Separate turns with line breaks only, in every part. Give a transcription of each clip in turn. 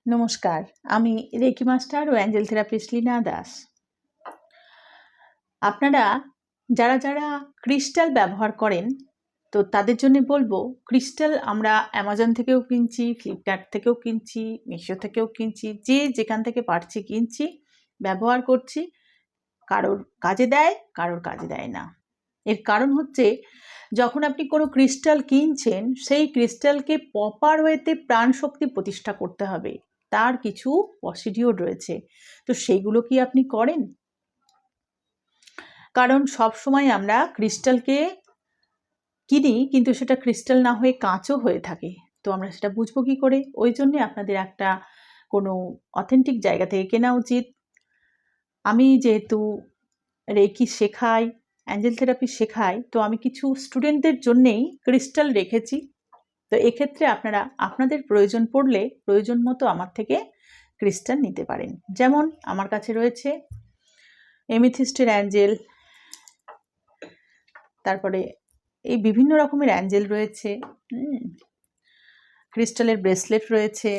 নমস্কার, আমি reiki master ও Angel therapist Leena Das. আপনারা যারা ক্রিস্টাল ব্যবহার করেন, তো তাদের জন্য বলবো, ক্রিস্টাল আমরা অ্যামাজন থেকেও কিনছি, ফ্লিপকার্ট থেকেও কিনছি, মিশো থেকেও কিনছি, যে যেখান থেকে পারছি কিনছি, ব্যবহার করছি। কারোর কাজে দেয়, কারোর কাজে দেয় না। এর কারণ হচ্ছে, যখন আপনি কোনো ক্রিস্টাল কিনছেন, সেই ক্রিস্টালকে প্রপার ওয়েতে প্রাণশক্তি প্রতিষ্ঠা করতে হবে। তার কিছু প্রসিডিওর রয়েছে, তো সেইগুলো কি আপনি করেন? কারণ সব সময় আমরা ক্রিস্টালকে কিনি, কিন্তু সেটা ক্রিস্টাল না হয়ে কাঁচও হয়ে থাকে। তো আমরা সেটা বুঝবো কি করে? ওই জন্যে আপনাদের একটা কোনো অথেন্টিক জায়গা থেকে কেনা উচিত। আমি যেহেতু রেকি শেখাই, অ্যাঞ্জেল থেরাপি শেখাই, তো আমি কিছু স্টুডেন্টদের জন্যেই ক্রিস্টাল রেখেছি। তো এক্ষেত্রে আপনারা আপনাদের প্রয়োজন পড়লে প্রয়োজন মতো আমার থেকে ক্রিস্টাল নিতে পারেন। যেমন আমার কাছে রয়েছে এমিথিস্টের অ্যাঞ্জেল, তারপরে এই বিভিন্ন রকমের অ্যাঞ্জেল রয়েছে, ক্রিস্টালের ব্রেসলেট রয়েছে,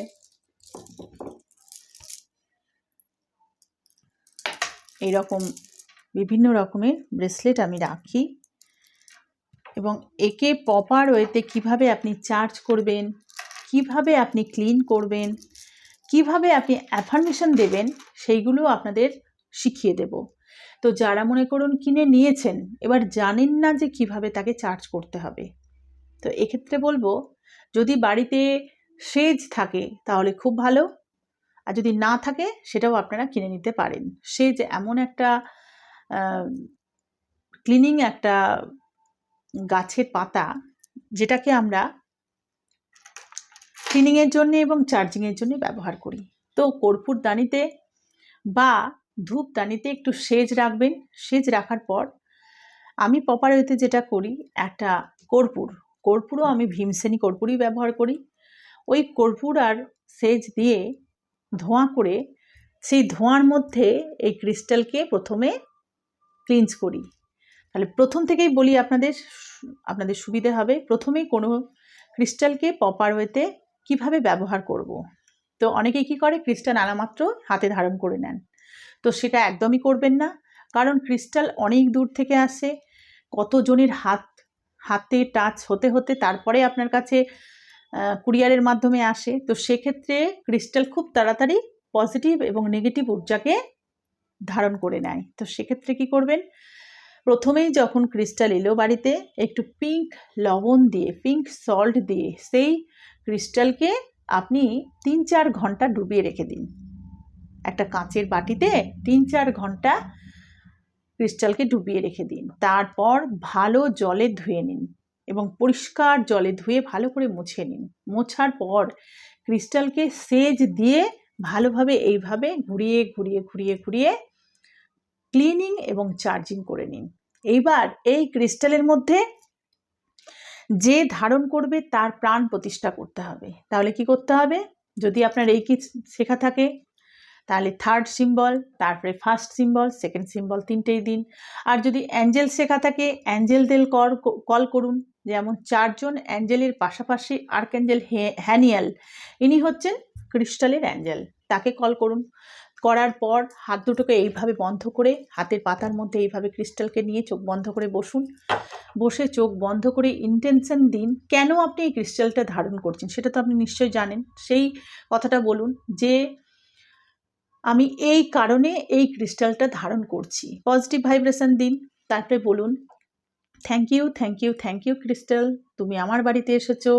এইরকম বিভিন্ন রকমের ব্রেসলেট আমি রাখি। এবং একে প্রপার ওয়েতে কীভাবে আপনি চার্জ করবেন, কিভাবে আপনি ক্লিন করবেন, কিভাবে আপনি অ্যাফার্মেশন দেবেন, সেইগুলো আপনাদের শিখিয়ে দেব। তো যারা মনে করুন কিনে নিয়েছেন, এবার জানেন না যে কিভাবে তাকে চার্জ করতে হবে, তো এক্ষেত্রে বলবো, যদি বাড়িতে সেজ থাকে তাহলে খুব ভালো, আর যদি না থাকে সেটাও আপনারা কিনে নিতে পারেন। সেজ এমন একটা ক্লিনিং একটা গাছের পাতা, যেটাকে আমরা ক্লিনিংয়ের জন্য এবং চার্জিংয়ের জন্য ব্যবহার করি। তো কর্পূরদানিতে বা ধূপদানিতে একটু সেজ রাখবেন। সেজ রাখার পর আমি প্রপার ওয়েতে যেটা করি, একটা কর্পূরও আমি ভীমসেনী কর্পূরই ব্যবহার করি। ওই কর্পূর আর সেজ দিয়ে ধোঁয়া করে, সেই ধোঁয়ার মধ্যে এই ক্রিস্টালকে প্রথমে ক্লিনজ করি। তাহলে প্রথম থেকেই বলি, আপনাদের সুবিধে হবে। প্রথমেই কোনো ক্রিস্টালকে প্রপার ওয়েতে কীভাবে ব্যবহার করব। তো অনেকে কি করে, ক্রিস্টাল আনা মাত্র হাতে ধারণ করে নেন, তো সেটা একদমই করবেন না। কারণ ক্রিস্টাল অনেক দূর থেকে আসে, কতজনের হাতে টাচ হতে হতে তারপরে আপনার কাছে কুরিয়ারের মাধ্যমে আসে। তো সেক্ষেত্রে ক্রিস্টাল খুব তাড়াতাড়ি পজিটিভ এবং নেগেটিভ ঊর্জাকে ধারণ করে নেয়। তো সেক্ষেত্রে কি করবেন, প্রথমেই যখন ক্রিস্টাল এলো বাড়িতে, একটু পিঙ্ক লবণ দিয়ে, পিঙ্ক সল্ট দিয়ে সেই ক্রিস্টালকে আপনি 3-4 ঘন্টা ডুবিয়ে রেখে দিন। একটা কাঁচের বাটিতে 3-4 ঘন্টা ক্রিস্টালকে ডুবিয়ে রেখে দিন। তারপর ভালো জলে ধুয়ে নিন এবং পরিষ্কার জলে ধুয়ে ভালো করে মুছে নিন। মোছার পর ক্রিস্টালকে সেজ দিয়ে ভালোভাবে এইভাবে ঘুরিয়ে ঘুরিয়ে ঘুরিয়ে ঘুরিয়ে ক্লিনিং এবং চার্জিং করে নিন। এইবার এই ক্রিস্টালের মধ্যে যে ধারণ করবে তার প্রাণ প্রতিষ্ঠা করতে হবে। তাহলে কি করতে হবে, যদি আপনার এই কি শেখা থাকে, তাহলে 3rd সিম্বল, তারপরে 1st সিম্বল, 2nd সিম্বল, তিনটেই দিন। আর যদি অ্যাঞ্জেল শেখা থাকে, অ্যাঞ্জেলদের কল করুন। যেমন 4 জন অ্যাঞ্জেলের পাশাপাশি আর্কঅ্যাঞ্জেল হ্যানিয়াল, ইনি হচ্ছেন ক্রিস্টালের অ্যাঞ্জেল, তাকে কল করুন। করার পর হাত দুটোকে এইভাবে বন্ধ করে, হাতের পাতার মধ্যে এইভাবে ক্রিস্টালকে নিয়ে চোখ বন্ধ করে বসুন। বসে চোখ বন্ধ করে ইন্টেনশন দিন, কেন আপনি এই ক্রিস্টালটা ধারণ করছেন সেটা তো আপনি নিশ্চয়ই জানেন। সেই কথাটা বলুন যে আমি এই কারণে এই ক্রিস্টালটা ধারণ করছি। পজিটিভ ভাইব্রেশন দিন। তারপরে বলুন, thank you, thank you, thank you Crystal, তুমি আমার বাড়িতে এসেছো,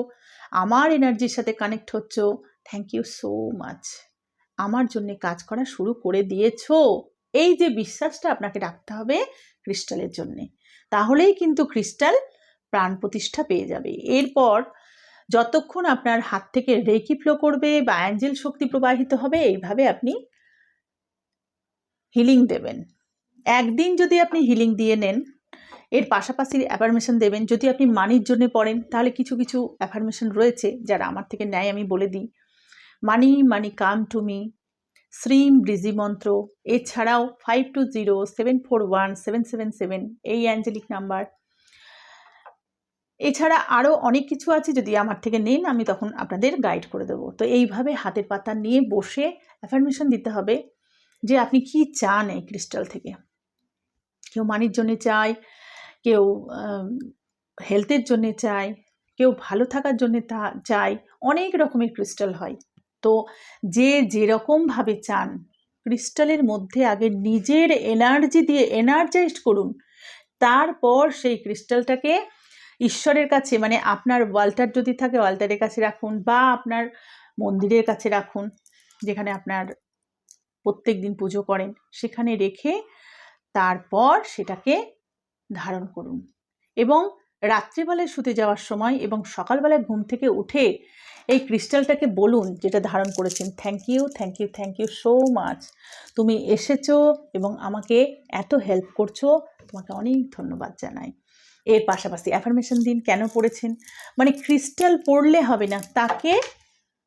আমার এনার্জির সাথে কানেক্ট হচ্ছ, থ্যাংক ইউ সো মাচ, আমার জন্য কাজ করা শুরু করে দিয়েছো। এই যে বিশ্বাসটা আপনাকে রাখতে হবে ক্রিস্টালের জন্যে, তাহলেই কিন্তু ক্রিস্টাল প্রাণ প্রতিষ্ঠা পেয়ে যাবে। এরপর যতক্ষণ আপনার হাত থেকে রেকি ফ্লো করবে বা অ্যাঞ্জেল শক্তি প্রবাহিত হবে, এইভাবে আপনি হিলিং দেবেন। একদিন যদি আপনি হিলিং দিয়ে নেন, এর পাশাপাশি অ্যাফার্মেশন দেবেন। যদি আপনি মানির জন্য পড়েন, তাহলে কিছু কিছু অ্যাফার্মেশন রয়েছে যারা আমার থেকে নেয়, আমি বলে দিই। মানি মানি কাম টু মি, শ্রীম ব্রিজি মন্ত্র, এছাড়াও 520 741 777 এই অ্যাঞ্জেলিক নাম্বার। এছাড়া আরও অনেক কিছু আছে, যদি আমার থেকে নেন আমি তখন আপনাদের গাইড করে দেবো। তো এইভাবে হাতের পাতা নিয়ে বসে অ্যাফার্মেশন দিতে হবে যে আপনি কি চান এই ক্রিস্টাল থেকে। কেউ মানির জন্যে চায়, কেউ হেলথের জন্যে চায়, কেউ ভালো থাকার জন্যে চায়। অনেক রকমের ক্রিস্টাল হয়। তো যে যেরকমভাবে চান, ক্রিস্টালের মধ্যে আগে নিজের এনার্জি দিয়ে এনার্জাইজড করুন, তারপর সেই ক্রিস্টালটাকে ঈশ্বরের কাছে, মানে আপনার ওয়ালটার যদি থাকে ওয়ালটারের কাছে রাখুন, বা আপনার মন্দিরের কাছে রাখুন যেখানে আপনার প্রত্যেক দিন পুজো করেন, সেখানে রেখে তারপর সেটাকে ধারণ করুন। এবং রাত্রিবেলায় শুতে যাওয়ার সময় এবং সকালবেলায় ঘুম থেকে উঠে এই ক্রিস্টালটাকে বলুন, যেটা ধারণ করেছেন, thank you, thank you, thank you so much. তুমি এসেছো এবং আমাকে এত হেল্প করছো, তোমাকে অনেক ধন্যবাদ জানাই। এর পাশাপাশি অ্যাফার্মেশন দিন। কেন পড়েছেন? মানে ক্রিস্টাল পড়লে হবে না, তাকে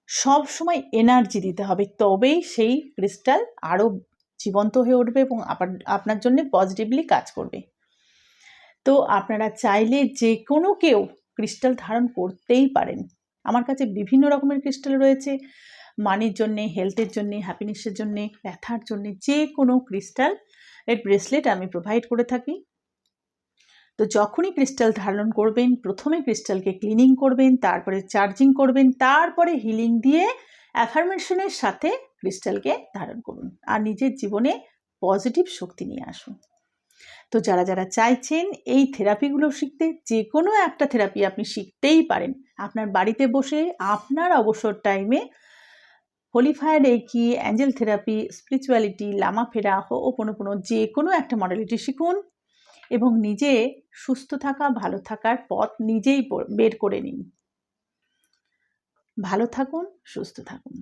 সব সময় এনার্জি দিতে হবে, তবেই সেই ক্রিস্টাল আরও জীবন্ত হয়ে উঠবে এবং আপনার জন্য পজিটিভলি কাজ করবে। তো আপনারা চাইলে যে কোনো কেউ ক্রিস্টাল ধারণ করতেই পারেন। আমার কাছে বিভিন্ন রকমের ক্রিস্টাল রয়েছে, মানির জন্যে, হেলথের জন্যে, হ্যাপিনেসের জন্যে, ব্যথার জন্যে, যে কোনো ক্রিস্টাল এর ব্রেসলেট আমি প্রোভাইড করে থাকি। তো যখনই ক্রিস্টাল ধারণ করবেন, প্রথমে ক্রিস্টালকে ক্লিনিং করবেন, তারপরে চার্জিং করবেন, তারপরে হিলিং দিয়ে অ্যাফার্মেশনের সাথে ক্রিস্টালকে ধারণ করুন আর নিজের জীবনে পজিটিভ শক্তি নিয়ে আসুন। তো যারা যারা চাইছেন এই থেরাপিগুলো শিখতে, যে কোনো একটা থেরাপি আপনি শিখতেই পারেন আপনার বাড়িতে বসে। আপনার অবসর টাইমে holy fire reiki, angel therapy, spirituality, Lama Fera, Ho'oponopono, যে কোনো একটা মডালিটি শিখুন এবং নিজে সুস্থ থাকা, ভালো থাকার পথ নিজেই বের করে নিন। ভালো থাকুন, সুস্থ থাকুন।